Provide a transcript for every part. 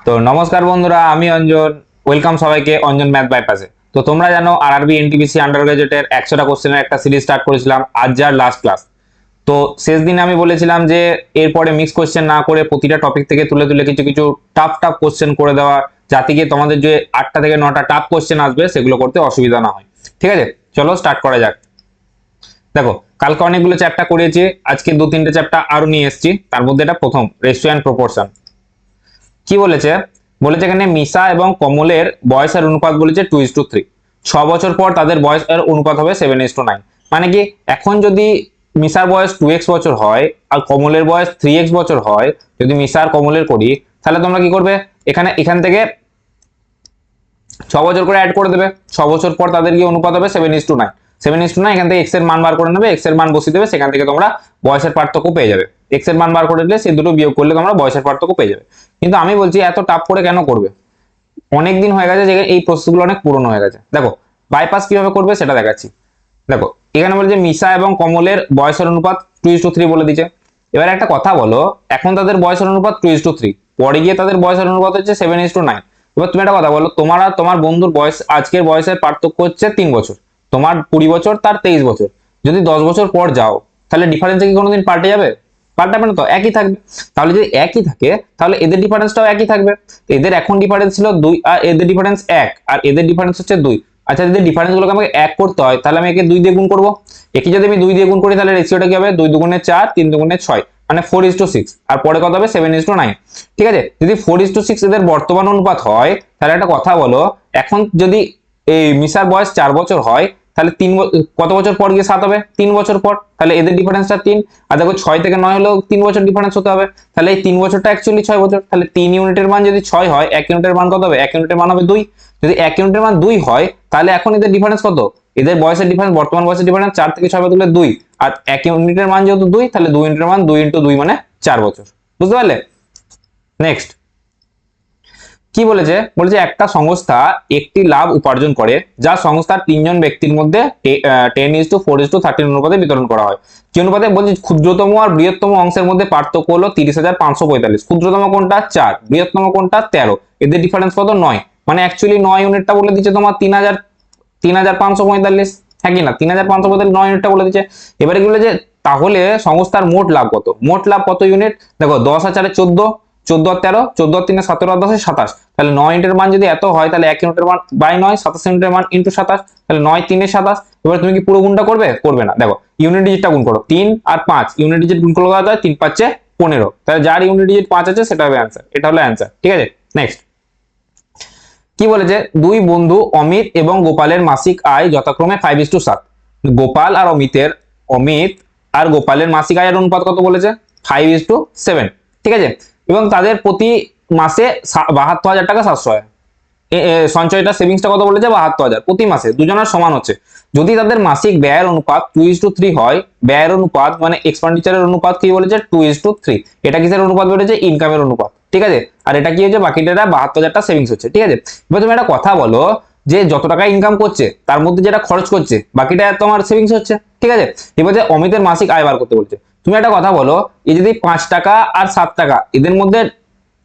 তো নমস্কার বন্ধুরা, আমি অঞ্জন। ওয়েলকাম সবাইকে অঞ্জন ম্যাথ বাইপাসে। তো তোমরা জানো আরআরবি এনটিপিসি আন্ডার গ্রাজুয়েটের 100টা কোশ্চেনের একটা সিরিজ স্টার্ট করেছিলাম, আজ যার লাস্ট ক্লাস। তো শেষ দিনে আমি বলেছিলাম যে এরপরে মিক্স কোশ্চেন না করে প্রতিটা টপিক থেকে তুলে তুলে কিছু কিছু টাফ টাফ কোশ্চেন করে দেওয়া, যাতে গিয়ে তোমাদের যে 8টা থেকে 9টা টাফ কোশ্চেন আসবে সেগুলো করতে অসুবিধা না হয়। ঠিক আছে, চলো স্টার্ট করা যাক। দেখো, কালকে অনেকগুলো চ্যাপ্টার করেছি, আজকে 2-3টে চ্যাপ্টার আরো নিয়ে এসেছি। তার মধ্যে এটা প্রথম, রেশিও অ্যান্ড প্রপোর্শন। কি বলেছে? বলেছে এখানে মিসা এবং কমলের বয়সের অনুপাত বলেছে 2:3। 6 বছর পর তাদের বয়সের অনুপাত হবে 7:9। মানে কি, এখন যদি মিসার বয়স 2x বছর হয় আর কমলের বয়স 3x বছর হয়, যদি মিসা আর কমলের করি, তাহলে তোমরা কি করবে? এখান থেকে 6 বছর করে অ্যাড করে দেবে। 6 বছর পর তাদের গিয়ে অনুপাত হবে 7:9। 7:9, এখান থেকে এক্স এর মান বার করে নেবে, এক্স এর মান বসিয়ে দেবে, সেখান থেকে তোমরা বয়সের পার্থক্য পেয়ে যাবে। এক্স এর মান বার করে দিলে সেই দুটো বিয়োগ করলে তোমরা বয়সের পার্থক্য পেয়ে যাবে। কিন্তু আমি বলছি এত টাফ করে কেন করবে? অনেক দিন হয়ে গেছে যে এই প্রসেসগুলো অনেক পুরনো হয়ে গেছে। দেখো বাইপাস কিভাবে করবে সেটা দেখাচ্ছি। দেখো, এখানে বলছে মিসা এবং কমলের বয়সের অনুপাত 2:3 বলে দিচ্ছে। এবার একটা কথা বলো, এখন তাদের বয়সের অনুপাত 2:3, পরে গিয়ে তাদের বয়সের অনুপাত হচ্ছে 7:9। এবার তুমি একটা কথা বলো, তোমার আর তোমার বন্ধুর বয়স, আজকের বয়সের পার্থক্য হচ্ছে 3 বছর। তোমার 20 বছর, তার 23 বছর। যদি 10 বছর পর যাও, তাহলে ডিফারেন্সে কি কোনোদিন পাল্টে যাবে? পাল্টাবে না তো, একই থাকবে। তাহলে যদি একই থাকে, তাহলে এদের ডিফারেন্সটাও একই থাকবে। এদের এখন ডিফারেন্স ছিল 2 আর এদের ডিফারেন্স 1, আর এদের ডিফারেন্স হচ্ছে 2। আচ্ছা, যদি ডিফারেন্স গুলোকে আমাকে 1 করতে হয়, তাহলে আমি একে 2 দিয়ে গুণ করবো। একে যদি আমি 2 দিয়ে গুণ করি, তাহলে রেশিওটা কি হবে? 2 দুগুণে 4, 3 দুগুণে 6, মানে 4:6। আর পরে কত হবে? 7:9। ঠিক আছে, যদি 4:6 এদের বর্তমান অনুপাত হয়, তাহলে একটা কথা বলো, এখন যদি এই মিসার বয়স 4 বছর হয়, তাহলে কত বছর পর গিয়ে 7 হবে? 3 বছর পর। তাহলে এদের ডিফারেন্সটা 3। আর দেখো 6 থেকে 9 হলেও 3 বছর ডিফারেন্স হতে হবে। তাহলে এই 3 বছরটা অ্যাকচুয়ালি 6 বছর। তাহলে 3 ইউনিটের মান যদি 6 হয়, 1 ইউনিটের মান কত হবে? 1 ইউনিটের মান হবে 2। যদি 1 ইউনিটের মান 2 হয়, তাহলে এখন এদের ডিফারেন্স কত? এদের বয়সের ডিফারেন্স, বর্তমান বয়সের ডিফারেন্স 4 থেকে 6 বদলে 2। আর 1 ইউনিটের মান যেহেতু 2, তাহলে 2 ইউনিটের মান 2 × 2 মানে 4 বছর। বুঝতে পারলে? নেক্সট কি বলেছে? বলেছে একটা সংস্থা একটি লাভ উপার্জন করে, যা সংস্থার 3জন ব্যক্তির মধ্যে 10:4:13 অনুপাতে বিতরণ করা হয়। কি অনুপাতে? বলছে ক্ষুদ্রতম আর বৃহত্তম অংশের মধ্যে পার্থক্য হলো 30,545। ক্ষুদ্রতম কোনটা? 4। বৃহত্তম কোনটা? 13। এদের ডিফারেন্স কত? 9। মানে অ্যাকচুয়ালি 9 ইউনিটটা বলে দিচ্ছে তোমার 3,545। হ্যাঁ কি না? 3,545 9 ইউনিটটা বলে দিচ্ছে। এবারে কি বলে যে তাহলে সংস্থার মোট লাভ কত? মোট লাভ কত ইউনিট? দেখো 10 আর 4 14, 14 আর 13, 14 আর 3 17 আর 10 27। তাহলে 9 ইউনিটের মান যদি এত হয়, তাহলে 1 ইউনিটের মান বাই 9, 27 ইউনিটের মান ইনটু 27, তাহলে 9 3 27। এবার তুমি কি পুরো গুণটা করবে? করবে না। দেখো ইউনিট ডিজিটটা গুণ করো, 3 আর 5 ইউনিট ডিজিট গুণ করলে কত হয়? 3 5 15। তাহলে যার ইউনিট ডিজিট 5 আছে সেটা হবে অ্যানসার। এটা হলো অ্যানসার। ঠিক আছে, নেক্সট কি বলেছে? দুই বন্ধু অমিত এবং গোপালের মাসিক আয় যথাক্রমে 5:7। গোপাল আর অমিত আর গোপালের মাসিক আয়ের অনুপাত কত বলেছে? 5:7। ঠিক আছে, এবং তাদের প্রতি মাসে 72,000 টাকা সাশ্রয়। সঞ্চয়টা, সেভিংসটা কত বলেছে? 72,000 প্রতি মাসে। দুজনের সমান হচ্ছে। যদি তাদের মাসিক ব্যয়ের অনুপাত 2:3 হয়, ব্যয়ের অনুপাত মানে এক্সপেন্ডিচারের অনুপাত কি বলেছে? 2:3। এটা কিসের অনুপাত বলেছে? ইনকামের অনুপাত। ঠিক আছে, আর এটা কি হচ্ছে? বাকিটা 72,000টা সেভিংস হচ্ছে। ঠিক আছে, এবার তুমি একটা কথা বলো, যে যত টাকা ইনকাম করছে তার মধ্যে যেটা খরচ করছে, বাকিটা তোমার সেভিংস হচ্ছে। ঠিক আছে, এবার যে অমিতের মাসিক আয় বার করতে বলছে, তুমি একটা কথা বলো, এই যদি 5 টাকা আর 7 টাকা এদের মধ্যে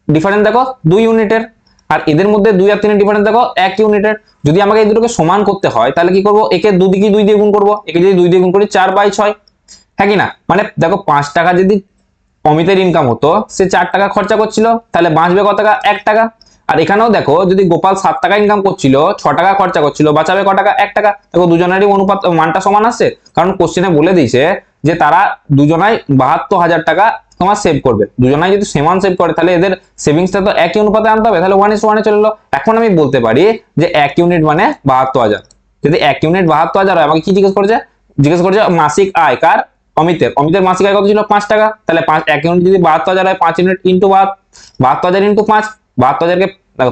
ডিফারেন্স দেখো 2 ইউনিটের, আর এদের মধ্যে 2 আর 3 এর ডিফারেন্স দেখো 1 ইউনিটের। যদি আমাকে এই দুটোকে সমান করতে হয়, তাহলে কি করব? একে দুদিকে 2 দিয়ে গুণ করব। একে যদি 2 দিয়ে গুণ করি 4/6। হ্যাঁ কি না? মানে দেখো 5 টাকা যদি অমিতের ইনকাম হতো, সে 4 টাকা খরচা করছিল, তাহলে বাঁচবে কত টাকা? 1 টাকা। আর এখানেও দেখো, যদি গোপাল 7 টাকা ইনকাম করছিল, 6 টাকা খরচা করছিল, বাঁচাবে ক টাকা? 1 টাকা। দেখো দুজনেরই অনুপাত মানটা সমান আসছে, কারণ কোশ্চেনে বলে দিয়েছে যে তারা দুজনাই 72,000 টাকা তোমার সেভ করবে। দুজনাই যদি সমান সেভ করে, তাহলে এদের সেভিংসটা তো একই অনুপাতে আনতে হবে। তাহলে 1:1 চলে এলো। এখন আমি বলতে পারি যে 1 ইউনিট মানে 72,000। যদি 1 ইউনিট 72,000 হয়, আমাকে কি জিজ্ঞেস করেছে? জিজ্ঞেস করেছে মাসিক আয় কার? অমিতের মাসিক আয় কত ছিল? 5 টাকা। তাহলে 1 ইউনিট যদি 72,000 হয়, 5 ইউনিট ইন্টু 72,000 ইন্টু 5। 72,000 কে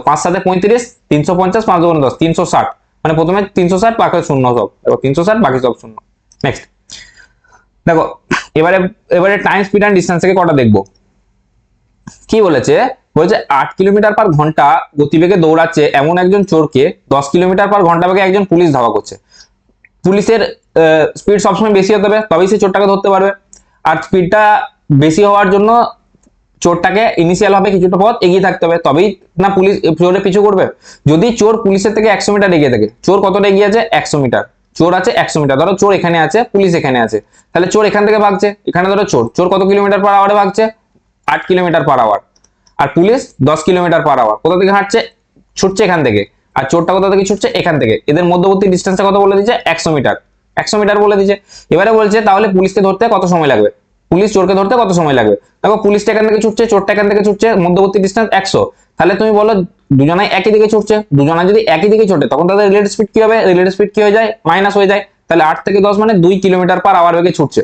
5 7 35, 350, 5 2 10, 360। মানে প্রথমে 360, বাকি শূন্য সব। দেখো 360, বাকি সব শূন্য। নেক্সট দেখো, এবারে এবারে টাইম, স্পিড এন্ড ডিসটেন্স থেকে কটা দেখবো। কি বলেছে? বলেছে 8 কিলোমিটার পার ঘন্টা গতিবেগে দৌড়াচ্ছে এমন একজন চোরকে 10 কিলোমিটার পার ঘন্টা বেগে একজন পুলিশ ধাওয়া করছে। পুলিশের স্পিড সবসময় বেশি হতে হবে, তবেই সে চোরটাকে ধরতে পারবে। আর স্পিডটা বেশি হওয়ার জন্য চোরটাকে ইনিশিয়াল ভাবে কিছুটা পথ এগিয়ে থাকতে হবে, তবেই না পুলিশ চোরের পিছু করবে। যদি চোর পুলিশের থেকে 100 মিটার এগিয়ে থাকে, চোর কতটা এগিয়ে আছে 100 মিটার, চোর আছে 100 মিটার, ধরো চোর এখানে আছে পুলিশ এখানে আছে, তাহলে চোর এখান থেকে ভাগছে, এখানে ধরো চোর চোর কত কিলোমিটার পার আওয়ারে ভাগছে 8 কিলোমিটার পার আওয়ার, আর পুলিশ 10 কিলোমিটার পার আওয়ার। কোথা থেকে হাঁটছে, ছুটছে এখান থেকে, আর চোরটা কোথা থেকে ছুটছে এখান থেকে, এদের মধ্যবর্তী ডিস্টেন্সটা কত বলে দিচ্ছে 100 মিটার, 100 মিটার বলে দিচ্ছে। এবারে বলছে তাহলে পুলিশকে ধরতে কত সময় লাগবে, পুলিশ চোরকে ধরতে কত সময় লাগবে। দেখো পুলিশটা এখান থেকে ছুটছে, চোরটা এখান থেকে ছুটছে, মধ্যবর্তী ডিস্টেন্স 100, তাহলে তুমি বলো দুজনাই একই দিকে ছুটছে, দুজনা যদি একই দিকে ছোটে তখন তাদের রিলেটিভ স্পিড কি হবে, রিলেটিভ স্পিড কি হয়ে যায় মাইনাস হয়ে যায়, তাহলে 8 থেকে 10 মানে 2 কিলোমিটার পার আওয়ার বেগে ছুটছে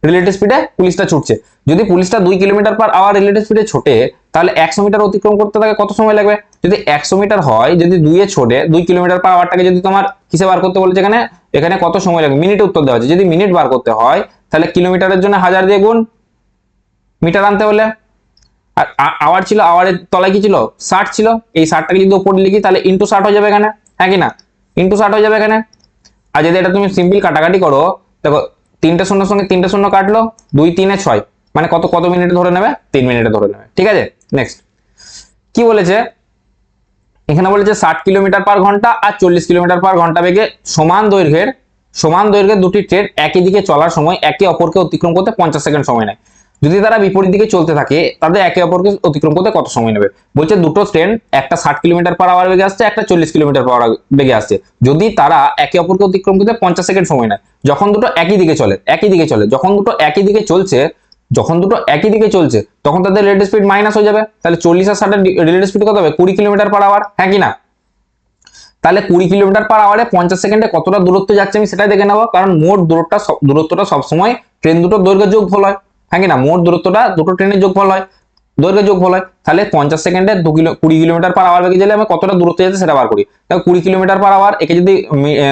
রিলেটিভ স্পিডে পুলিশটা ছুটছে। যদি পুলিশটা 2 কিলোমিটার পার আওয়ার রিলেটিভ স্পিডে ছোটে তাহলে 100 মিটার অতিক্রম করতে তাকে কত সময় লাগবে, যদি 100 মিটার হয় যদি 2 এ ছোটে 2 কিলোমিটার পার আওয়ারটাকে যদি তোমার কিসে বার করতে বলেছে এখানে, এখানে কত সময় লাগবে মিনিটে উত্তর দেওয়া আছে, যদি মিনিট বার করতে হয় তাহলে কিলোমিটারের জন্য 1000 দিয়ে গুণ, মিটার আনতে হলে। আর আওয়ার ছিল, আওয়ারের তলায় কি ছিল 60 ছিল, এই 60টাকে যদি উপরে লিখি তাহলে ইনটু 60 হয়ে যাবে এখানে, হ্যাঁ কি না, ইনটু 60 হয়ে যাবে এখানে। আর যদি এটা তুমি সিম্পল কাটাকাটি করো, দেখো 3টে শূন্যর সঙ্গে 3টে শূন্য কাটলো, 2 3 এ 6 মানে কত কত মিনিটে ধরে নেবে 3 মিনিটে ধরে নেবে, ঠিক আছে। নেক্সট কি বলেছে এখানে, বলেছে 60 কিলোমিটার পার ঘন্টা আর 40 কিলোমিটার পার ঘন্টা বেগে সমান দৈর্ঘ্যের দুটি ট্রেন একই দিকে চলার সময় একে অপরকে অতিক্রম করতে 50 সেকেন্ড সময় নেয়। যদি তারা বিপরীত দিকে চলতে থাকে তাদের একে অপরকে অতিক্রম করতে কত সময় নেবে। বলছে দুটো ট্রেন, একটা 60 কিলোমিটার পার আওয়ার বেগে আসছে, একটা 40 কিলোমিটার পার আওয়ার বেগে আসছে, যদি তারা একে অপরকে অতিক্রম করতে 50 সেকেন্ড সময় নেয়, যখন দুটো একই দিকে চলে, যখন দুটো একই দিকে চলছে তখন তাদের রিলেটিভ স্পিড মাইনাস হয়ে যাবে, তাহলে 40 আর 60 এর রিলেটিভ স্পিড কত হবে 20 কিলোমিটার পার আওয়ার, হ্যাঁ কি না। তাহলে 20 কিলোমিটার পার আওয়ারে 50 সেকেন্ডে কতটা দূরত্ব যাচ্ছে আমি সেটাই দেখে নেবো, কারণ মোট দূরত্বটা সবসময় ট্রেন দুটোর দৈর্ঘ্য যোগফল হয়, হ্যাঁ কি না, মোট দূরত্বটা দুটো ট্রেনের যোগফল হয়, দৈর্ঘ্য যোগফল হয়। তাহলে 50 সেকেন্ডে 20 কিলোমিটার পার আওয়ার বেগে গেলে আমি কতটা দূরত্ব যাচ্ছে সেটা বার করি। দেখো 20 কিলোমিটার পার আওয়ার, একে যদি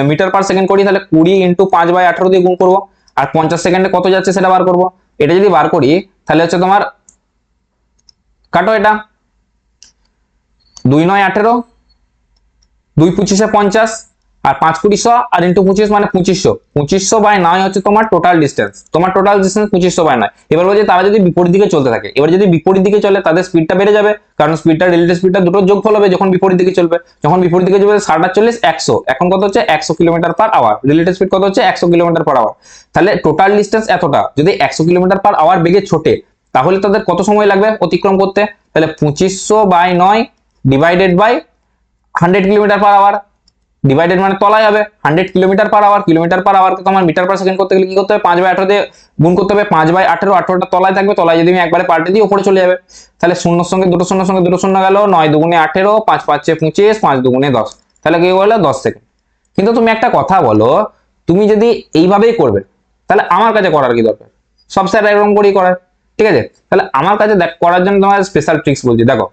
মিটার পার সেকেন্ড করি তাহলে 20 ইন্টু 5/18 দিয়ে গুণ করবো, আর 50 সেকেন্ডে কত যাচ্ছে সেটা বার করবো। এটা যদি বার করি তাহলে হচ্ছে তোমার কাটো, এটা 2 9 18, 2 25 50, আর 5 20 100, আর ইন্টু 25 মানে 2500 বাই 9 হচ্ছে তোমার টোটাল ডিস্টেন্স 2500 বাই 9। এবার বলছে তারা যদি বিপরীত দিকে চলতে থাকে, এবার যদি বিপরীত দিকে চলে তাদের স্পিডটা বেড়ে যাবে, কারণ স্পিডটা রিলেটিভ স্পিডটা দুটো যোগফল হবে যখন বিপরীত দিকে চলবে, 60 আর 40 100, এখন কত হচ্ছে 100 kilometre per hour, relative speed কত হচ্ছে 100 কিলোমিটার পার আওয়ার, তাহলে টোটাল ডিস্টেন্স এতটা, যদি 100 কিলোমিটার পার আওয়ার বেগে ছোটে তাহলে তাদের কত সময় লাগবে অতিক্রম করতে, তাহলে 2500 by 9 divided by 100 kilometre per hour, divided মানে তলায় হবে 100 kilometre per hour, kilometre per আওয়ারকে তোমার মিটার পার সেকেন্ড করতে গেলে কি করতে হবে 5/18 দিয়ে গুণ করতে হবে, 5/18, 18টা তলায় থাকবে, তলায় যদি আমি একবারে পাল্টে দিই উপরে চলে যাবে, তাহলে শূন্যর সঙ্গে দুটো শূন্য গেল, 9 দুগুণে 18, 5 5 25, 5 দুগুণে 10, তাহলে কি বলে 10 সেকেন্ড। কিন্তু তুমি একটা কথা বলো, তুমি যদি এইভাবেই করবে তাহলে আমার কাছে করার কি দরকার, সব স্যার এরকম করেই করায়, ঠিক আছে। তাহলে আমার কাছে করার জন্য তোমার স্পেশাল ট্রিক্স বলছি, দেখো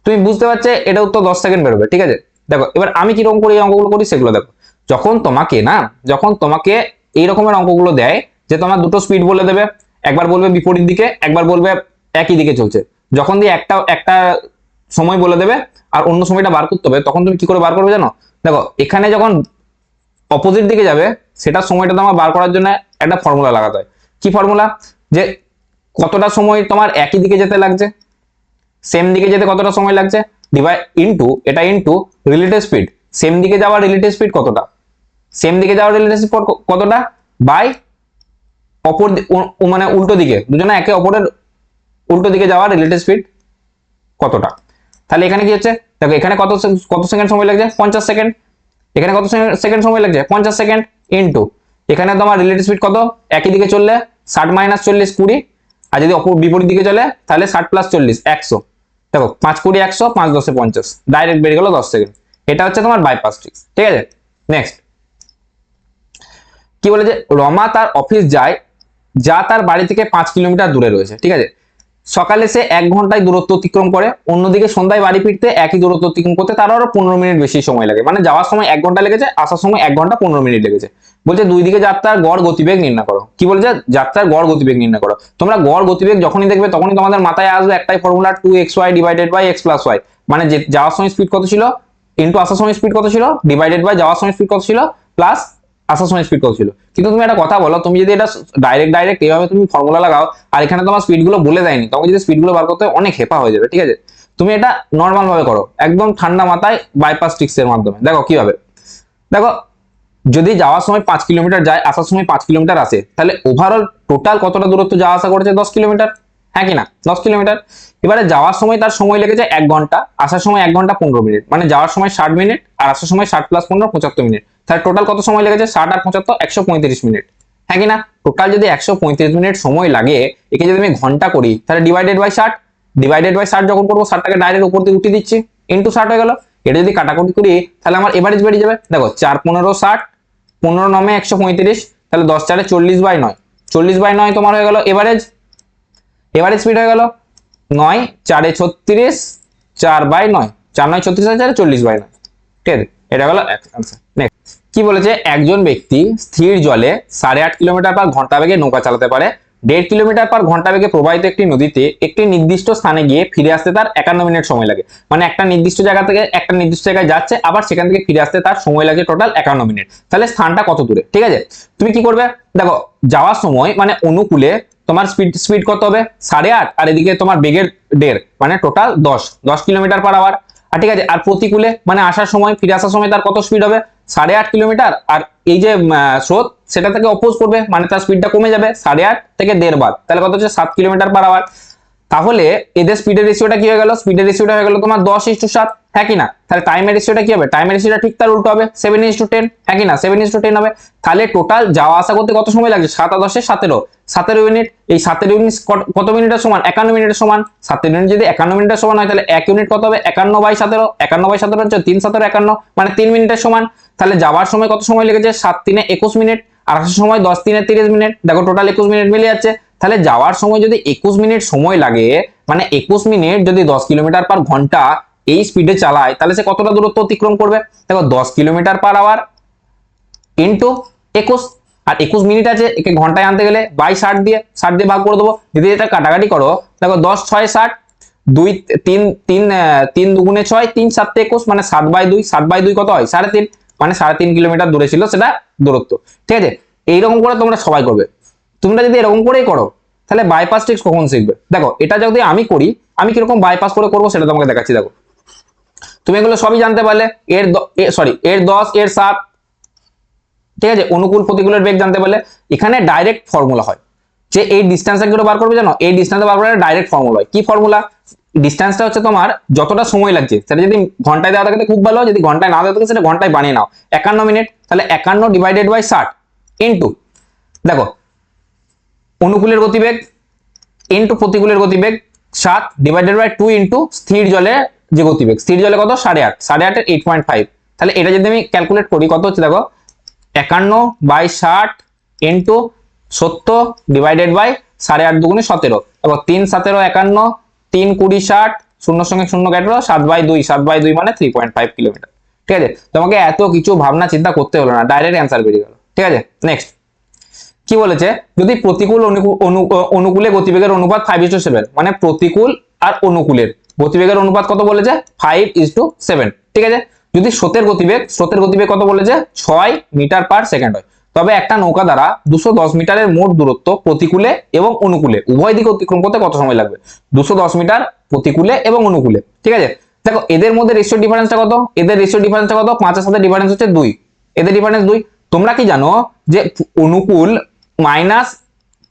তুমি বুঝতে পারছো এটা উত্তর 10 সেকেন্ড বেরোবে, ঠিক আছে। দেখো এবার আমি কিরকম করি অঙ্কগুলো করি সেগুলো দেখো, যখন তোমাকে এই রকমের অঙ্কগুলো দেয় যে তোমার দুটো স্পিড বলে দেবে, একবার বলবে বিপরীত দিকে, একবার বলবে একই দিকে চলছে, যখন দিয়ে একটা সময় বলে দেবে আর অন্য সময়টা বার করতে হবে, তখন তুমি কি করে বার করবে জানো, দেখো এখানে যখন অপোজিট দিকে যাবে সেটা সময়টা তোমার বার করার জন্য একটা ফর্মুলা লাগাতে হয়। কি ফর্মুলা, যে কতটা সময় তোমার একই দিকে যেতে লাগছে, সেম দিকে যেতে কতটা সময় লাগছে, ডিভাইড ইনটু এটা ইনটু রিলেটিভ স্পিড, সেম দিকে যাওয়ার রিলেটিভ স্পিড কতটা, কতটা বাই অপর মানে উল্টো দিকে, দুজনে একে অপরের উল্টো দিকে যাওয়ার রিলেটিভ স্পিড কতটা। তাহলে এখানে কি হচ্ছে, দেখো এখানে কত সেকেন্ড সময় লাগছে 50 সেকেন্ড, এখানে কত সেকেন্ড সময় লাগছে 50 সেকেন্ড, ইনটু এখানে তোমার রিলেটিভ স্পিড কত, একই দিকে চললে 60 - 40 20, আর যদি বিপরীত দিকে চলে তাহলে 60 + 40 100, দেখো 5 20 100, 5 10 50, ডাইরেক্ট বেরিয়ে গেল 10 সেকেন্ড। এটা হচ্ছে তোমার বাইপাস ট্রিক্স, ঠিক আছে। নেক্সট কি বলে, যে রমা তার অফিস যায় যা তার বাড়ি থেকে 5 কিলোমিটার দূরে রয়েছে, ঠিক আছে। সকালে সে 1 ঘন্টায় দূরত্ব অতিক্রম করে, অন্যদিকে সন্ধ্যায় বাড়ি ফিরতে একই দূরত্ব অতিক্রম করতে তার আরো 15 মিনিট বেশি সময় লাগে, মানে যাওয়ার সময় 1 ঘন্টা লেগেছে, আসার সময় 1 ঘন্টা 15 মিনিট লেগেছে। বলছে দুই দিকে যাত্রার গড় গতিবেগ নির্ণয় করো। কি বলছে, যাত্রার গড় গতিবেগ নির্ণয় করো। তোমরা গড় গতিবেগ যখনই দেখবে তখনই তোমাদের মাথায় আসবে একটাই formula, 2xy divided by x + y, মানে যাওয়ার সময় স্পিড কত ছিল ইনটু আসার সময় স্পিড কত ছিল ডিভাইডেড বাই যাওয়ার সময় স্পিড কত ছিল প্লাস আসার সময় স্পিড কত ছিল। কিন্তু তুমি একটা কথা বলো, তুমি যদি এটা ডাইরেক্ট এইভাবে তুমি ফর্মুলা লাগাও আর এখানে তোমার স্পিড গুলো বলে দেয়নি, তখন যদি স্পিড গুলো বার করতে অনেক হেপা হয়ে যাবে, ঠিক আছে। তুমি এটা নর্মাল ভাবে করো, একদম ঠান্ডা মাথায় বাইপাস ট্রিক্স এর মাধ্যমে। দেখো কিভাবে, দেখো যদি যাওয়ার সময় 5 কিলোমিটার যায়, আসার সময় 5 কিলোমিটার আসে, তাহলে ওভারঅল টোটাল কতটা দূরত্ব যাওয়া আসা করেছে? 10 কিলোমিটার, হ্যাঁ কি না? 10 কিলোমিটার। এবারে যাওয়ার সময় তার সময় লেগেছে 1 ঘন্টা, আসার সময় 1 ঘন্টা 15 মিনিট, মানে যাওয়ার সময় 60 মিনিট আর আসার সময় 60 + 15 75 মিনিট। তাহলে টোটাল কত সময় লেগেছে? 60 আর 75 135 মিনিট, হ্যাঁ কি না? টোটাল যদি 135 মিনিট সময় লাগে, একে যদি আমি ঘন্টা করি তাহলে ডিভাইডেড বাই 60, ডিভাইডেড বাই 60 যখন করবো 60টাকে ডাইরেক্ট উপর দিয়ে উঠিয়ে দিচ্ছি, ইনটু 60 হয়ে গেল। এটা যদি কাটাকুটি করি তাহলে আমার এভারেজ বেরিয়ে যাবে। দেখো 4 15 60, 15 9 135, তাহলে 10 4 40/9, 40/9 তোমার হয়ে গেল এভারেজ, এভারেজ স্পিড হয়ে গেল। 9 4 36, 4/9, 4 9 36 আর 4 40/9, ঠিক আছে। এটা হলো आंसर। নেক্সট কি বলেছে? একজন ব্যক্তি স্থির জলে 8.5 কিলোমিটার/ঘন্টা বেগে নৌকা চালাতে পারে। 1.5 কিলোমিটার/ঘন্টা বেগে প্রবাহিত একটি নদীতে একটি নির্দিষ্ট স্থানে গিয়ে ফিরে আসতে তার 51 মিনিট সময় লাগে। মানে একটা নির্দিষ্ট জায়গা থেকে একটা নির্দিষ্ট জায়গায় যাচ্ছে, আবার সেখান থেকে ফিরে আসতে তার সময় লাগে টোটাল 51 মিনিট। তাহলে স্থানটা কত দূরে? ঠিক আছে, তুমি কি করবে? দেখো যাওয়ার সময় মানে অনুকূলে তোমার স্পিড কত হবে? 8.5, আর এদিকে তোমার বেগের 1.5, মানে টোটাল 10 কিলোমিটার/আওয়ার। আর ঠিক আছে, আর প্রতিকূলে মানে আসার সময় ফিরে আসার সময় তার কত স্পিড হবে? 8.5 কিলোমিটার, আর এই যে স্রোত সেটা থেকে অপোজ করবে, মানে তার স্পিডটা কমে যাবে 8.5 থেকে 1.5 বার, তাহলে কত হচ্ছে? 7 কিলোমিটার/আওয়ার। তাহলে এদের স্পিডের রেশিওটা কি হয়ে গেল? স্পিডের রেশিওটা হয়ে গেল তোমার 10:7, হ্যাঁ কি না? তাহলে টাইমের রেশিওটা কি হবে? টাইমের রেশিওটা ঠিক তার উল্টো হবে, 7:10, হ্যাঁ কি না? 7:10 হবে। তাহলে টোটাল যাওয়া আসা করতে কত সময় লাগছে? 7 আর 10 17, 17 ইউনিট। এই 17 ইউনিট কত মিনিটের সমান? 51 মিনিটের সমান। 17 ইউনিট যদি 51 মিনিটের সমান হয়, তাহলে 1 ইউনিট কত হবে? 51/17, 51/17 হচ্ছে 3 17 51, মানে 3 মিনিটের সমান। তাহলে যাওয়ার সময় কত সময় লেগেছে? 7 3 21 মিনিট, আর আসার সময় 10 3 30 মিনিট। দেখো টোটাল 21 মিনিট মিলে যাচ্ছে। তাহলে যাওয়ার সময় যদি 21 মিনিট সময় লাগে, মানে 21 মিনিট যদি 10 কিলোমিটার/ঘন্টা এই স্পিডে চালায়, তাহলে সে কতটা দূরত্ব অতিক্রম করবে? দেখো 10 কিলোমিটার/আওয়ার ইনটু 21, আর 21 মিনিট আছে, একে ঘন্টায় আনতে গেলে বাই 60 দিয়ে ভাগ করে দেবো। যদি এটা কাটাকাটি করো, দেখো 10 6 60, 2 3 3 3 2 6, 3 7 21, মানে 7/2, 7/2 কত হয়? 3.5, মানে 3.5 কিলোমিটার দূরে ছিল সেটা দূরত্ব। ঠিক আছে, এইরকম করে তোমরা সবাই করবে। তোমরা যদি এরকম করেই করো, তাহলে বাইপাস ট্রিক্স কখন শিখবে? দেখো এটা যদি আমি করি, আমি কিরকম বাইপাস করে করবো সেটা তোমাকে দেখাচ্ছি। দেখো তুমি এগুলো সবই জানতে পারলে, এর 10 এর 7, ঠিক আছে, অনুকূল প্রতিকূলের বেগ জানতে পারলে। এখানে ডাইরেক্ট ফর্মুলা হয় যে এই ডিস্টেন্সটা কিভাবে বার করবে জানো? এই ডিস্টেন্সটা বার করার ডাইরেক্ট ফর্মুলা হয়। কি ফর্মুলা? ডিস্টেন্সটা হচ্ছে তোমার যতটা সময় লাগছে, সেটা যদি ঘন্টায় দেওয়া থাকে খুব ভালো, যদি ঘন্টায় না দেওয়া থাকে সেটা ঘন্টায় বানিয়ে নাও। 51 মিনিট, তাহলে 51 ডিভাইডেড বাই 60 ইনটু, দেখো অনুকূলের গতিবেগ ইনটু প্রতিকূলের গতিবেগ 7 ডিভাইডেড বাই 2 ইনটু স্থির জলে যে গতিবেগ, স্থির জলে কত? 8.5, 8.5 এর 8.5। তাহলে এটা যদি আমি ক্যালকুলেট করি কত হচ্ছে? দেখো 51/60 ইনটু 70 ডিভাইডেড বাই 8.5 2 17, দেখো 3 17 51, 3 20 60, শূন্যর সঙ্গে শূন্য কাটলো, 7/2, 7/2 মানে 3.5 কিলোমিটার। ঠিক আছে, তোমাকে এত কিছু ভাবনা চিন্তা করতে হলো না, ডাইরেক্ট অ্যান্সার বেরিয়ে গেল। ঠিক আছে, নেক্সট কি বলেছে? যদি প্রতিকূল অনুকূলে গতিবেগের অনুপাত 5:7, মানে প্রতিকূল আর অনুকূলের গতিবেগের অনুপাত কত বলেছে? 5:7। ঠিক আছে, যদি স্রোতের গতিবেগ কত বলেছে? 6 মিটার/সেকেন্ড হয়, তবে একটা নৌকা দ্বারা 210 মিটারের মোট দূরত্ব প্রতিকূলে এবং অনুকূলে উভয় দিকে অতিক্রম করতে কত সময় লাগবে? 210 মিটার প্রতিকূলে এবং অনুকূলে। ঠিক আছে, দেখো এদের মধ্যে রেশিও ডিফারেন্সটা কত? এদের রেশিও ডিফারেন্সটা কত? 5 এর সাথে ডিফারেন্স হচ্ছে 2, এদের ডিফারেন্স 2। তোমরা কি জানো যে অনুকূল মাইনাস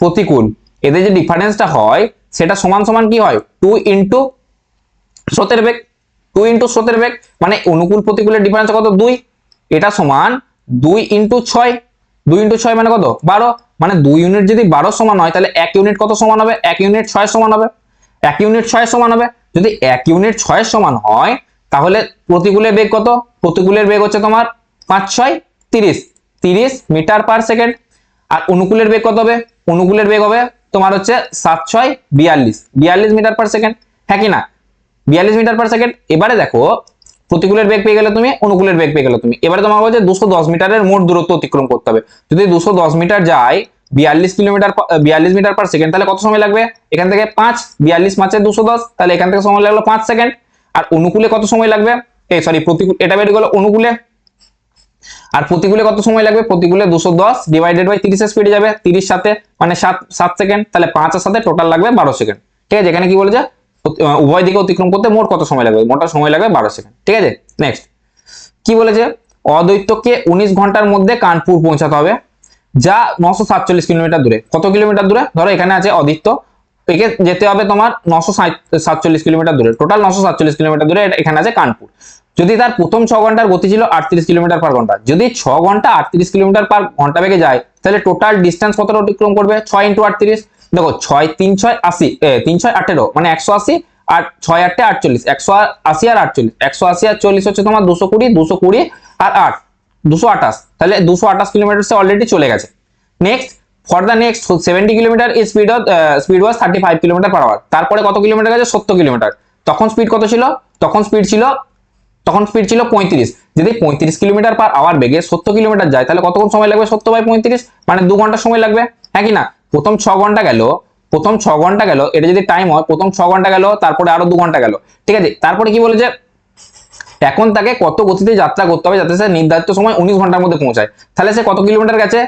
প্রতিকূল, এদের যে ডিফারেন্সটা হয় সেটা সমান সমান কি হয়? 2 ইনটু স্রোতের বেগ, 2 ইনটু স্রোতের বেগ, মানে অনুকূল প্রতিকূলের ডিফারেন্স কত? 2, এটা সমান 2 ইনটু 6, 2 ইনটু 6 মানে কত? 12, মানে 2 ইউনিট যদি 12 সমান হয়, তাহলে 1 ইউনিট কত সমান হবে? 1 ইউনিট 6 সমান হবে, 1 ইউনিট 6 সমান হবে। যদি 1 ইউনিট 6 সমান হয়, তাহলে প্রতিকূলের বেগ কত? প্রতিকূলের বেগ হচ্ছে তোমার 5 6 30 মিটার/সেকেন্ড। আর অনুকূলের বেগ কত হবে? অনুকূলের বেগ হবে তোমার হচ্ছে 7 6 42 মিটার/সেকেন্ড, হ্যাঁ কি না? 42 মিটার/সেকেন্ড। এবারে দেখো প্রতিকূলের বেগ পেয়ে গেলে তুমি, অনুকূলের বেগ পেয়ে গেলে তুমি। এবারে তোমার বলছে 210 মিটারের মোট দূরত্ব অতিক্রম করতে হবে। যদি 210 মিটার যায় 42 মিটার/সেকেন্ড, তাহলে কত সময় লাগবে? এখান থেকে 5, 42 5 210, তাহলে এখান থেকে সময় লাগলো 5 সেকেন্ড। আর অনুকূলে কত সময় লাগবে? প্রতিকূল, এটা বেরিয়ে গেল অনুকূলে। আর প্রতিকূলে কত সময় লাগবে, প্রতিকূলে 210 ডিভাইডেড বাই 30 এর স্পিডে যাবে, 30 সাথে মানে 7 সেকেন্ড, তাহলে 5 এর সাথে টোটাল লাগবে 12 সেকেন্ড। ঠিক আছে, এখানে কি বলেছে উভয় দিকে অতিক্রম করতে মোট কত সময় লাগবে, মোট সময় লাগবে 12 সেকেন্ড। ঠিক আছে, নেক্সট কি বলেছে, অদ্বৈতকে 19 ঘন্টার মধ্যে কানপুর পৌঁছাতে হবে, যা 947 কিলোমিটার দূরে। কত কিলোমিটার দূরে, ধরো এখানে আছে অদিত্য, একে যেতে হবে তোমার 947 কিলোমিটার দূরে, টোটাল 947 কিলোমিটার দূরে এখানে আছে কানপুর। যদি তার প্রথম 6 ঘন্টার গতি ছিল 38 কিলোমিটার পার ঘন্টা, যদি 6 ঘন্টা 38 কিলোমিটার পার ঘন্টা বেগে যায়, তাহলে টোটাল ডিস্টেন্স কতটা অতিক্রম করবে, 6 × 38। দেখো 6 3 6 80, 3 6 18 মানে 180, আর 6 8 48, 180 আর 48, 180 আর 40 হচ্ছে তোমার 220, 220 আর 8 228, তাহলে 228 কিলোমিটার সে অলরেডি চলে গেছে। Next for the next 70 kilometre is speed was 35 kilometre per hour. তারপরে কত কিলোমিটার গেছে, 70 কিলোমিটার। তখন স্পিড কত ছিল, তখন স্পিড ছিল 35। যদি 35 কিলোমিটার পার আওয়ার বেগে 70 কিলোমিটার যায়, তাহলে কতক্ষণ সময় লাগবে, 70/35 মানে 2 ঘন্টা সময় লাগবে, হ্যাঁ কি না। প্রথম 6 ঘন্টা গেল, এটা যদি টাইম হয়, প্রথম 6 ঘন্টা গেল, তারপরে আরো 2 ঘন্টা গেল। ঠিক আছে, তারপরে কি বলেছে, এখন তাকে কত গতিতে যাত্রা করতে হবে যাতে সে নির্ধারিত সময় 19 ঘন্টার মধ্যে পৌঁছায়। তাহলে সে কত কিলোমিটার গেছে,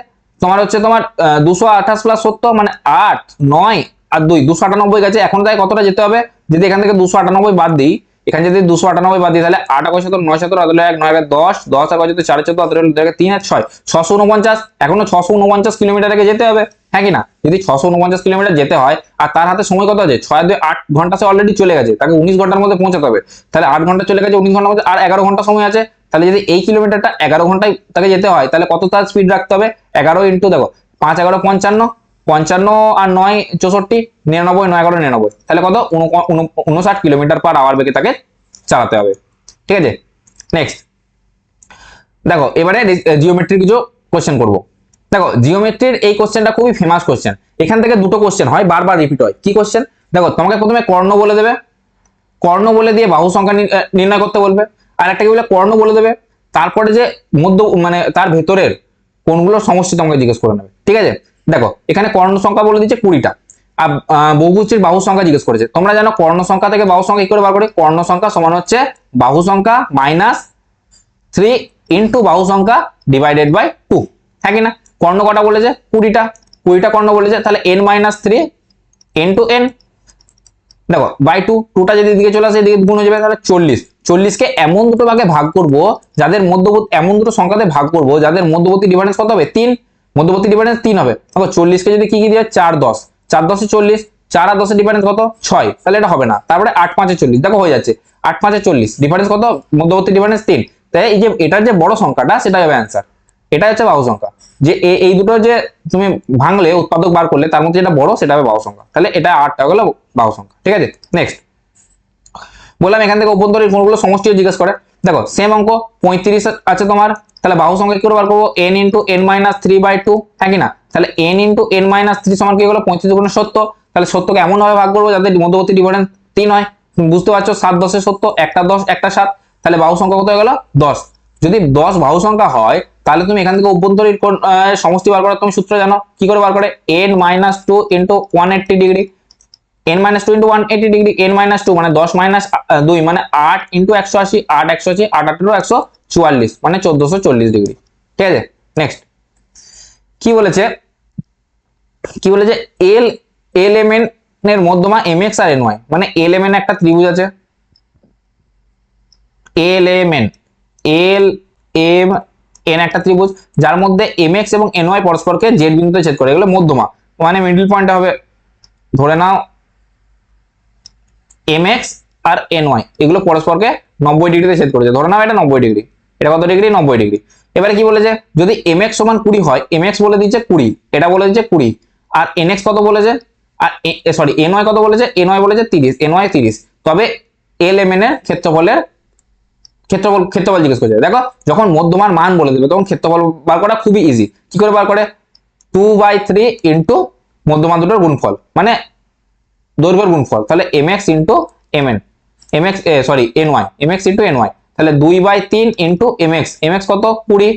তোমার হচ্ছে তোমার 228 + 70 মানে 8 9 আর 2 298 গেছে। এখন তাই কতটা যেতে হবে, যদি এখান থেকে 298 বাদ দিই, এখানে যদি 298 বাদ দিই, তাহলে 8 × 7 9 7 আদলে 1 9 10 10 আর 4 4 14 আদলে 3 আর 6 649, এখনো 649 কিলোমিটার আগে যেতে হবে, হ্যাঁ কি না। যদি 649 কিলোমিটার যেতে হয় আর তার হাতে সময় কত আছে, 6 2 8 ঘন্টা সে অলরেডি চলে গেছে, তাকে 19 ঘন্টার মধ্যে পৌঁছাতে হবে। তাহলে 8 ঘন্টা চলে গেছে, 19 ঘন্টার মধ্যে আর 11 ঘন্টা সময় আছে। তাহলে যদি এই কিলোমিটারটা 11 ঘন্টায় তাকে যেতে হয়, তাহলে কত তার স্পিড রাখতে হবে, 11 ইন্টু দেখো 5 11 55, 55 আর 9 64, 99 9 11 99, তাহলে কত 59 কিলোমিটার পার আওয়ার বেগে তাকে চালাতে হবে। ঠিক আছে, নেক্সট দেখো এবারে জিওমেট্রির কিছু কোশ্চেন করব। দেখো জিওমেট্রির এই কোশ্চেনটা খুবই ফেমাস কোশ্চেন, এখান থেকে দুটো কোশ্চেন হয়, বারবার রিপিট হয়। কি কোশ্চেন, দেখো তোমাকে প্রথমে কর্ণ বলে দেবে, কর্ণ বলে দিয়ে বাহু সংখ্যা নির্ণয় করতে বলবে, আর একটা কি বলে কর্ণ বলে দেবে, তারপরে যে মধ্য মানে তার ভেতরের কোনগুলোর সমষ্টি তোমাকে জিজ্ঞেস করে নেবে। ঠিক আছে, দেখো এখানে কর্ণ সংখ্যা বলে দিচ্ছে 20টা, আর বহুভুজের বাহু সংখ্যা জিজ্ঞেস করেছে। তোমরা জানো কর্ণ সংখ্যা থেকে বাহু সংখ্যা কি করে বার করে, কর্ণ সংখ্যা সমান হচ্ছে বাহু সংখ্যা -3 ইন্টু বাহু সংখ্যা ডিভাইডেড বাই 2, হ্যাঁ কি না। কর্ণ কটা বলেছে, 20টা কর্ণ বলেছে, তাহলে n-3 ইন্টু n, দেখো বাই 2, 2টা যদি দিকে চলে আসে এদিকে গুণ হয়ে যাবে, তাহলে 40 কে এমন দুটো ভাগে ভাগ করব যাদের মধ্যবর্তী, এমন দুটো সংখ্যাতে ভাগ করব যাদের মধ্যবর্তী ডিফারেন্স কত হবে, 3, মধ্যবর্তী ডিফারেন্স 3 হবে। দেখো 40 কে যদি কি দিয়ে 4 10, 4 10 40, 4 আর 10 এর ডিফারেন্স কত 6, তাহলে এটা হবে না। তারপরে 8 5 40, দেখো হয়ে যাচ্ছে 8 5 40, ডিফারেন্স কত, মধ্যবর্তী ডিফারেন্স 3, তাই এই যে এটার যে বড় সংখ্যাটা সেটা হবে অ্যানসার, এটা হচ্ছে বাহু সংখ্যা। যে এই দুটো যে তুমি ভাঙলে উৎপাদক বার করলে তার মধ্যে যেটা বড় সেটা হবে বাহু সংখ্যা, তাহলে এটা 8টা হলো বাহু সংখ্যা। ঠিক আছে, নেক্সট বললাম এখান থেকে অভ্যন্তরীণ কোণগুলো সমষ্টিও জিজ্ঞেস করে। দেখো সেম অঙ্ক 35 আছে তোমার, তাহলে বাহু সংখ্যা কি করে বার করবো, n × n-3/2, হ্যাঁ কি না। তাহলে n × n-3 সমান কি হলো 35 × 70, তাহলে 70 কে এমন ভাবে ভাগ করবো যাতে মধ্যবর্তী ডিফারেন্স 3 হয়। বুঝতে পারছো 7 10 70, একটা 10 একটা 7, তাহলে বাহু সংখ্যা কত হয়ে গেল 10। যদি 10 বাহু সংখ্যা হয়, তাহলে তুমি এখান থেকে অভ্যন্তরীণ কোণ সমষ্টি বার করার তুমি সূত্র জানো, কি করে বার করে, n-2 × 180 degree, n-2 × 180 degree, n-2 মানে 10 - 2 মানে 8 × 180, 8 180, 8 8 144 মানে 1440 ডিগ্রি। ঠিক আছে, নেক্সট কি বলেছে, এল এলএমএন এর মধ্যমা mx আর ny, মানে এলএমএন একটা ত্রিভুজ আছে, এলএমএন একটা ত্রিভুজ যার মধ্যে mx এবং ny পরস্পরকে z বিন্দুতে ছেদ করে, এগুলো মধ্যমা মানে মিডল পয়েন্ট হবে। ধরে নাও mx আর ny এগুলো পরস্পরকে 90 ডিগ্রিতে ছেদ করেছে, ধরে নাও এটা 90 ডিগ্রি, এটা কত ডিগ্রি, 90 ডিগ্রি। এবারে কি বলেছে, যদি mx সমান 20 হয়, mx বলে দিচ্ছে 20, এটা বলে দিচ্ছে 20, আর nx কত বলেছে, আর সরি ny কত বলেছে, ny বলেছে 30, ny 30, তবে lmn এর ক্ষেত্রফল জিজ্ঞেস করছে। দেখো যখন মধ্যমার মান বলে দেবে তখন ক্ষেত্রফল বার করা খুবই ইজি। কি করে বার করে, 2/3 ইন্টু মধ্যমা দুটোর গুণফল মানে দৈর্ঘ্যের গুণফল, তাহলে mx into mn, mx sorry ny, mx into ny, তাহলে 2/3 ইন্টু mx কত 20,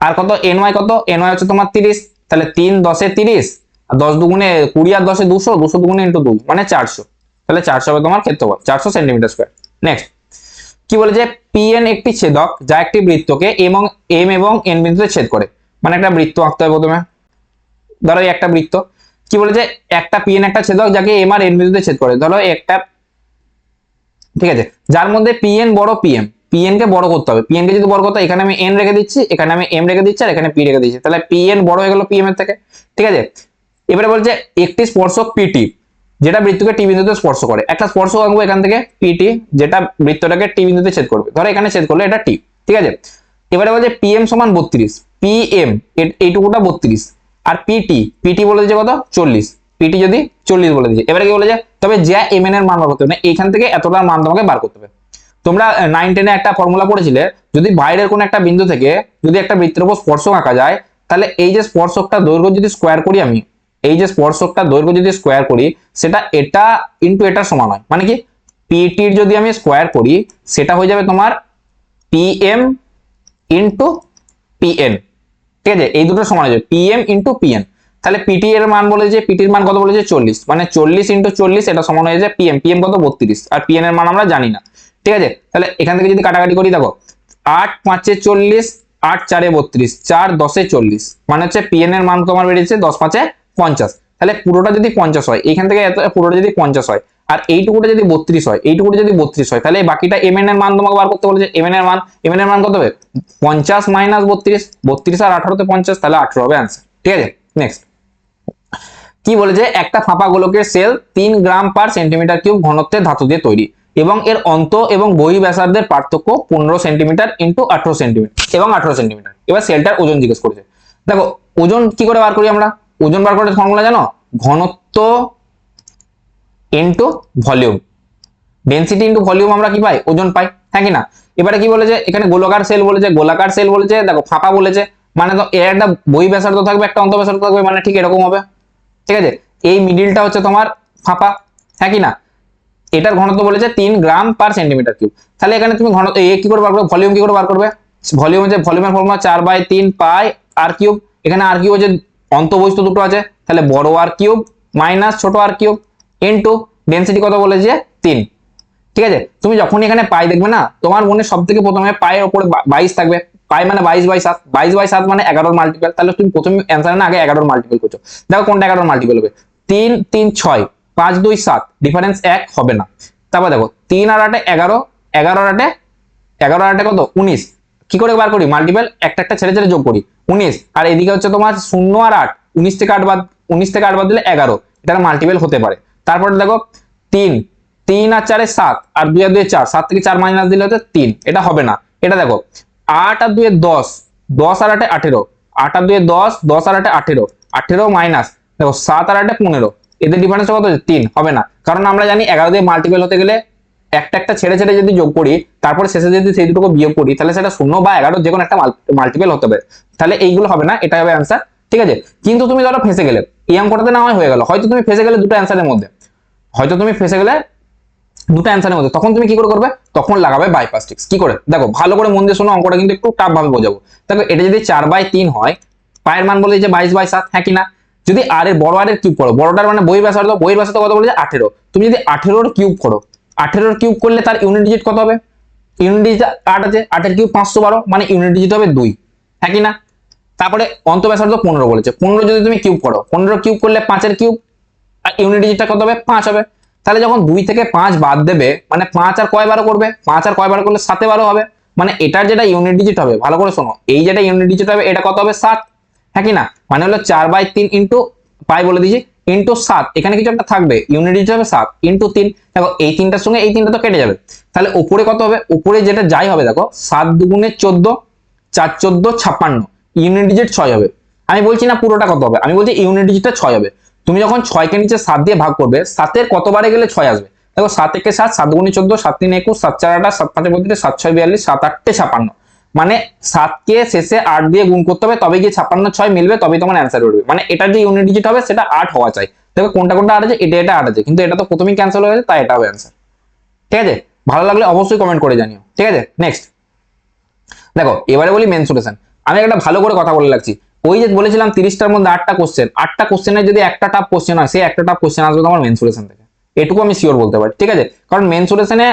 আর কত ny কত, ny হচ্ছে তোমার 30, তাহলে 3 10 এ 30, আর 10 দুগুণে 20 আর 10 এ 200, 200 দুগুণে ইন্টু 2 মানে 400, তাহলে 400 হবে তোমার ক্ষেত্রফল, 400 সেন্টিমিটার স্কয়ার। নেক্সট কি বলেছে, পিএন একটি ছেদক যা একটি বৃত্তকে এম এবং এন বিন্দুতে ছেদ করে। মানে একটা বৃত্ত আঁকতে হবে প্রথমে। ধরো এই একটা বৃত্ত, কি বলেছে, একটা পিএন একটা ছেদক যাকে এম আর এন বিন্দুতে ছেদ করে। ধরো একটা, ঠিক আছে, যার মধ্যে পিএন বড় পিএম, পিএন কে বড় করতে হবে। পিএন কে যদি বড় করতে হয়, এখানে আমি এন রেখে দিচ্ছি, এখানে আমি এম রেখে দিচ্ছি, আর এখানে পি রেখে দিচ্ছি, তাহলে পিএন বড় হয়ে গেল পিএম এর থেকে। ঠিক আছে, এবারে বলছে একটি স্পর্শক পিটি যেটা বৃত্তকে টি বিন্দুতে স্পর্শ করে। একটা স্পর্শক আঁকবো এখান থেকে পিটি, যেটা বৃত্তটাকে টি বিন্দুতে ছেদ করবে। ধরো এখানে ছেদ করলে এটা টি। ঠিক আছে, এবারে বলছে পিএম সমান 32, পিএম এইটুকুটা 32, আর পিটি বলে দিচ্ছে কত, 40, পিটি যদি 40 বলে দিচ্ছে। এবারে কি বলেছে, তবে জ্যা এম এন এর মান বার করতে হবে, এইখান থেকে এতটার মান তোমাকে বার করতে হবে। তোমরা 9-10 একটা ফর্মুলা পড়েছিলে, যদি বাইরের কোন একটা বিন্দু থেকে যদি একটা বৃত্তের উপর স্পর্শক আঁকা যায়, তাহলে এই যে স্পর্শকটা দৈর্ঘ্য যদি স্কোয়ার করি আমি, এই যে স্পর্শকটা দৈর্ঘ্য যদি স্কোয়ার করি, সেটা এটা ইনটু এটার সমান হয়। মানে কি, পিটির যদি আমি স্কোয়ার করি, সেটা হয়ে যাবে তোমার পিএম ইনটু পিএন। ঠিক আছে, এই দুটো সমান হয়ে যাবে, পিএম ইনটু পিএন। তাহলে পিটি এর মান বলেছে, পিটির মান কত বলেছে, 40, মানে 40 ইনটু 40 এটা সমান হয়ে যায় পিএম। পিএম কত, 32, আর পিএন এর মান আমরা জানি না। ঠিক আছে, তাহলে এখান থেকে যদি কাটাকাটি করি, দেখো 8-5 40, 8-4 32, 4-10 40, মানে হচ্ছে পিএন এর মান তোমার বেরিয়েছে 10-5 50। তাহলে পুরোটা যদি 50 হয়, এখান থেকে পুরোটা যদি 50 হয়, আর এইটুকুটা যদি 32 হয়, এইটুকুটা যদি 32 হয়, তাহলে বাকিটা এম এন এর মান তোমাকে বার করতে বলেছে। এম এন এর মান কত হবে, 50 মাইনাস 32, 32 আর 18 তে 50, তাহলে 18 হবে आंसर। ঠিক আছে, নেক্সট কি বলেছে, একটা ফাঁপা গোলকের সেল 3 গ্রাম পার সেন্টিমিটার কিউব ঘনত্বের ধাতু দিয়ে তৈরি এবং এর অন্ত এবং বহি ব্যাসার্ধের পার্থক্য 15 সেন্টিমিটার ইন্টু 18 সেন্টিমিটার এবং 18 সেন্টিমিটার। এবার সেলটার ওজন জিজ্ঞেস করেছে। দেখো ওজন কি করে বার করি আমরা, ওজন বার করার ফর্মুলা জানো, ঘনত্ব into volume, density into volume আমরা কি পাই, ওজন পাই, হ্যাঁ কি না। এবারে কি বলেছে, এখানে গোলাকার সেল বলেছে, গোলাকার সেল বলেছে, দেখো ফাঁপা বলেছে, মানে তো এর একটা বহি ব্যাসার্ধ থাকবে, একটা অন্ত ব্যাসার্ধ থাকবে, মানে ঠিক এরকম হবে। ঠিক আছে, এই মিডিলটা হচ্ছে তোমার ফাঁপা, হ্যাঁ কি না। এটার ঘনত্ব বলেছে 3 গ্রাম পার সেন্টিমিটার কিউব। তাহলে এখানে তুমি ঘনত্ব এ কি করে বার করবে, ভলিউম কি করে বার করবে, ভলিউম হচ্ছে ভলিউমের ফর্মুলা 4/3 পাই আর কিউব। এখানে আর কিউব হচ্ছে অন্তবস্তু দুটো আছে, তাহলে বড় আর কিউব মাইনাস ছোট আর কিউব ইনটু ডেনসিটি কত বলেছে 3। ঠিক আছে, তুমি যখন এখানে পাই দেখবে না, তোমার মনে সব থেকে প্রথমে পায়ের উপরে 22 থাকবে। পাই মানে 22/7, 22/7 মানে 11 মাল্টিপল। তাহলে তুমি প্রথমে অ্যান্সার না আগে 11 মাল্টিপল করছো, দেখো কোনটা 11 মাল্টিপল হবে। 3 3 6, 5 2 7, ডিফারেন্স 1 হবে না। তারপর দেখো 3 আর 8 11, 11 আর 8 কত 19। কি করে বার করি, মাল্টিপল একটা একটা ছেড়ে ছেড়ে যোগ করি, 19। আর এদিকে হচ্ছে তোমার 0 আর 8, 19 থেকে 8 বাদ, 19 থেকে 8 বাদ দিলে 11, এটার মাল্টিপল হতে পারে। তারপরে দেখো 3 3 আর 4 7, আর 2 আর 2 4, 7 থেকে 4 মাইনাস দিলে হচ্ছে 3, এটা হবে না। এটা দেখো 8 আর 2 10, 10 আর 8 18, 8 আর 2 10, 10 আর 8 18, 18 মাইনাস দেখো 7 আর 8 15, এদের ডিফারেন্স কত হচ্ছে 3, হবে না। কারণ আমরা জানি 11 দিয়ে মাল্টিপল হতে গেলে একটা একটা ছেড়ে ছেড়ে যদি যোগ করি, তারপরে শেষে যদি সেই দুটোকে বিয়োগ করি, তাহলে সেটা 0 বা 11 যে কোনো একটা মাল্টিপল হতে হবে। তাহলে এইগুলো হবে না, এটা হবে অ্যান্সার। ঠিক আছে, কিন্তু তুমি ধরো ফেসে গেলে, এই অঙ্কটাতে না হয় হয়ে গেল, হয়তো তুমি ফেসে গেলে দুটো অ্যান্সারের মধ্যে, হয়তো তুমি ফেসে গেলে দুটো অ্যান্সারের মধ্যে, তখন তুমি কি করে করবে, তখন লাগাবে বাইপাস ট্রিক্স। কি করে, দেখো ভালো করে মন দিয়ে শোনো, অঙ্কটা কিন্তু একটু টাফ ভাবে বোঝাবো। দেখো এটা যদি 4/3 হয়, পায়ের মান বলে যে 22/7, হ্যাঁ কি না। যদি আর এর বড় আর এর কিউব করো, বড়টার মানে বহি ব্যাসার্ধ, বহির ব্যাসার্ধ কত বলেছে 18, তুমি যদি 18 এর কিউব করো, 18 এর কিউব করলে তার ইউনিট ডিজিট কত হবে, ইউনিট ডিজিট 8 আছে, 8 এর কিউব 512, মানে ইউনিট ডিজিট হবে 2, হ্যাঁ কি না। তারপরে অন্ত ব্যাসার্ধ 15 বলেছে, 15 যদি তুমি কিউব করো, 15 কিউব করলে 5 এর কিউব, আর ইউনিট ডিজিটটা কত হবে 5 হবে। তাহলে যখন 2 থেকে 5 বাদ দেবে, মানে 5 আর কয় বার করবে, 5 আর কয় বার করলে 7 12 হবে, মানে এটার যেটা ইউনিট ডিজিট হবে, ভালো করে শোনো, এই যেটা ইউনিট ডিজিট হবে এটা কত হবে 7, হ্যাঁ কি না। মানে হলো 4/3 ইন্টু পাই বলে দিয়েছি ইন্টু 7, এখানে কিছু একটা থাকবে, ইউনিট ডিজিট হবে 7 ইন্টু 3। দেখো এই 3টার সঙ্গে এই 3টা তো কেটে যাবে, তাহলে উপরে কত হবে, উপরে যেটা যাই হবে দেখো 7 দুগুণে 14, 4 14 56, ইউনিট ডিজিট 6 হবে। আমি বলছি না পুরোটা কত হবে, আমি বলছি ইউনিট ডিজিটটা 6 হবে। তুমি যখন 6 কে নিচে 7 দিয়ে ভাগ করবে, 7 এর কতবারে গেলে 6 আসবে, দেখো 7 একে 7, 7 দুগুণে 14, 7 3 21, 7 4 28, 7 5 32, 7 6 42, 7 8 56, মানে 7 কে শেষে 8 দিয়ে গুণ করতে হবে, তবে গিয়ে 56 6 মিলবে, তবেই তোমার অ্যান্সার বেরোবে। মানে এটার যে ইউনিট ডিজিট হবে সেটা 8 হওয়া চাই। দেখো কোনটা কোনটা 8 আছে, এটা 8 আছে, কিন্তু এটা তো প্রথমেই ক্যান্সেল হয়ে গেছে, তাই এটা হবে অ্যান্সার। ঠিক আছে, ভালো লাগলে অবশ্যই কমেন্ট করে জানিও। ঠিক আছে, নেক্সট দেখো এবারে বলি মেনসুরেশন। আমি একটা ভালো করে কথা বলে রাখছি, ওই যে বলেছিলাম 30টার মধ্যে 8টা কোশ্চেন, 8টা কোশ্চেনের যদি একটা টাফ কোশ্চেন হয়, সেই একটা টাফ কোশ্চেন আসবে তোমার মেনসুরেশন থেকে, এটুকু আমি শিওর বলতে পারি। ঠিক আছে, কারণ মেনসুরেশনে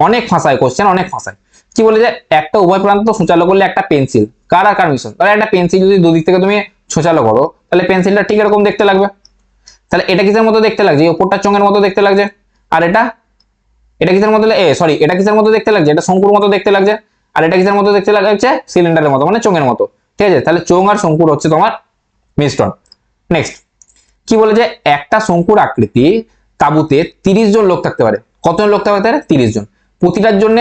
অনেক ফাঁসায় কোশ্চেন, অনেক ফাঁসায়। কি বলে যে একটা উভয় প্রান্ত সূচালো করলে একটা পেন্সিল, কার আর কার মিশ্রণ। তাহলে একটা পেন্সিল যদি দুদিক থেকে তুমি ছোচালো করো, তাহলে পেন্সিলটা ঠিক এরকম দেখতে লাগবে। তাহলে এটা কিসের মতো দেখতে লাগছে, ওপরটা চোঙের মতো দেখতে লাগছে। আর এটা কিসের মতো, সরি, এটা কিসের মতো দেখতে লাগছে, এটা শঙ্কুর মতো দেখতে লাগছে। আর এটা কিসের মতো দেখতে লাগছে, সিলিন্ডারের মতো, মানে চোঙের মতো। ঠিক আছে, তাহলে চোঙ আর শঙ্কুর হচ্ছে তোমার মিশ্রণ। নেক্সট কি বলে যে একটা শঙ্কুর আকৃতি তাঁবুতে 30 জন লোক থাকতে পারে। কতজন লোক থাকতে পারে? 30 জন। প্রতিটার জন্য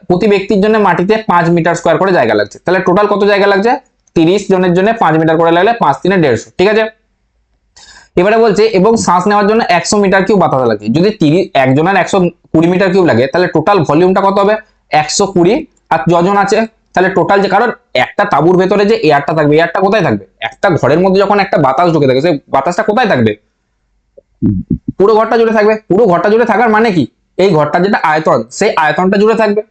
প্রতি ব্যক্তির জন্য মাটিতে 5 মিটার স্কোয়ার করে জায়গা লাগছে। তাহলে টোটাল কত জায়গা লাগছে? 30 জনের জন্য 5 মিটার করে লাগলে 5 3 150। ঠিক আছে, এবারে বলছে এবং শ্বাস নেওয়ার জন্য 100 মিটার কিউব বাতাস লাগে। যদি 30 একজনের 120 মিটার কিউব লাগে, তাহলে টোটাল ভলিউমটা কত হবে? 120। আর যজন আছে, তাহলে টোটাল যে, কারণ একটা তাঁবুর ভেতরে যে এয়ারটা থাকবে, এয়ারটা কোথায় থাকবে? একটা ঘরের মধ্যে যখন একটা বাতাস ঢুকে থাকে, সেই বাতাসটা কোথায় থাকবে? পুরো ঘরটা জুড়ে থাকবে। পুরো ঘরটা জুড়ে থাকার মানে কি? এই ঘরটা যেটা আয়তন, সেই আয়তনটা জুড়ে থাকবে।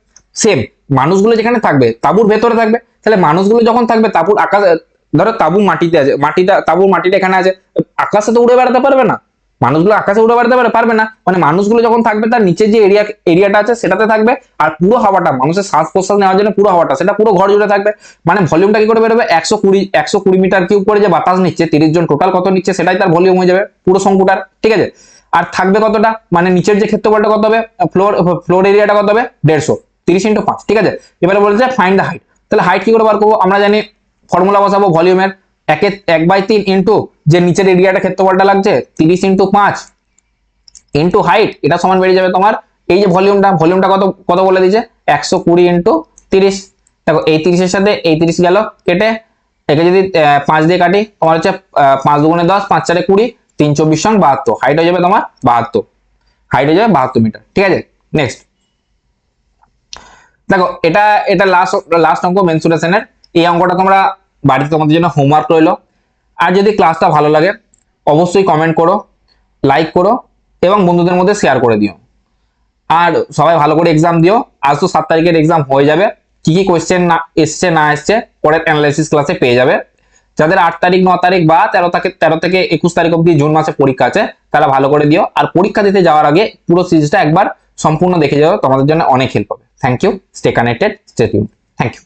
সেম মানুষগুলো যেখানে থাকবে তাঁবুর ভেতরে থাকবে। তাহলে মানুষগুলো যখন থাকবে তাঁবুর আকাশ, ধরো তাঁবু মাটিতে আছে, তাঁবুর মাটিটা এখানে আছে, আকাশে তো উড়ে বেড়াতে পারবে না। মানুষগুলো আকাশে উড়ে বেড়াতে পারবে না, মানে মানুষগুলো যখন থাকবে তার নিচে যে এরিয়াটা আছে সেটাতে থাকবে। আর পুরো হাওয়াটা, মানুষের শ্বাস প্রশ্বাস নেওয়ার জন্য পুরো হাওয়াটা, সেটা পুরো ঘর জুড়ে থাকবে। মানে ভলিউমটা কি করে বেরোবে? 120 মিটার কিউব করে যে বাতাস নিচ্ছে, 30 জন টোটাল কত নিচ্ছে সেটাই তার ভলিউম হয়ে যাবে পুরো শঙ্কুটার। ঠিক আছে, আর থাকবে কতটা, মানে নিচের যে ক্ষেত্রফলটা কত হবে, ফ্লোর এরিয়াটা কত হবে? 150, 30 × 5। ঠিক আছে, এবারে বলছে ফাইন্ড দ্য হাইট। তাহলে হাইট কি করে বার করবো? আমরা জানি ফর্মুলা বসাবো ভলিউমের 1/3 ইন্টু যে নিচের এরিয়াটা ক্ষেত্রফলটা লাগছে 30 × 5 ইন্টু হাইট, এটা সমান বেরিয়ে যাবে তোমার এই যে ভলিউমটা কত কত বলে দিয়েছে 120 × 30। দেখো এই 30 এর সাথে এই 30 গেল কেটে, একে যদি 5 দিয়ে কাটি, তোমার হচ্ছে 5 × 2 = 10, 5 × 4 = 20, 3 × 24 = 72। হাইট হয়ে যাবে তোমার 72, হাইট হয়ে যাবে 72 মিটার। ঠিক আছে, নেক্সট দেখো এটা লাস্ট অঙ্ক মেনসুরেশনের। এই অঙ্কটা তোমরা বাড়িতে তোমাদের জন্য হোমওয়ার্ক রইলো। আর যদি ক্লাসটা ভালো লাগে অবশ্যই কমেন্ট করো, লাইক করো এবং বন্ধুদের মধ্যে শেয়ার করে দিও। আর সবাই ভালো করে এক্সাম দিও। আজ তো 7 তারিখের এক্সাম হয়ে যাবে। কি কি কোয়েশ্চেন না এসছে পরের অ্যানালাইসিস ক্লাসে পেয়ে যাবে। যাদের 8 তারিখ 9 তারিখ বা 13 থেকে 21 তারিখ অবধি জুন মাসে পরীক্ষা আছে, তারা ভালো করে দিও। আর পরীক্ষা দিতে যাওয়ার আগে পুরো সিরিজটা একবার সম্পূর্ণ দেখে যাও, তোমাদের জন্য অনেক হেল্প হবে। Thank you, stay connected, stay tuned. Thank you.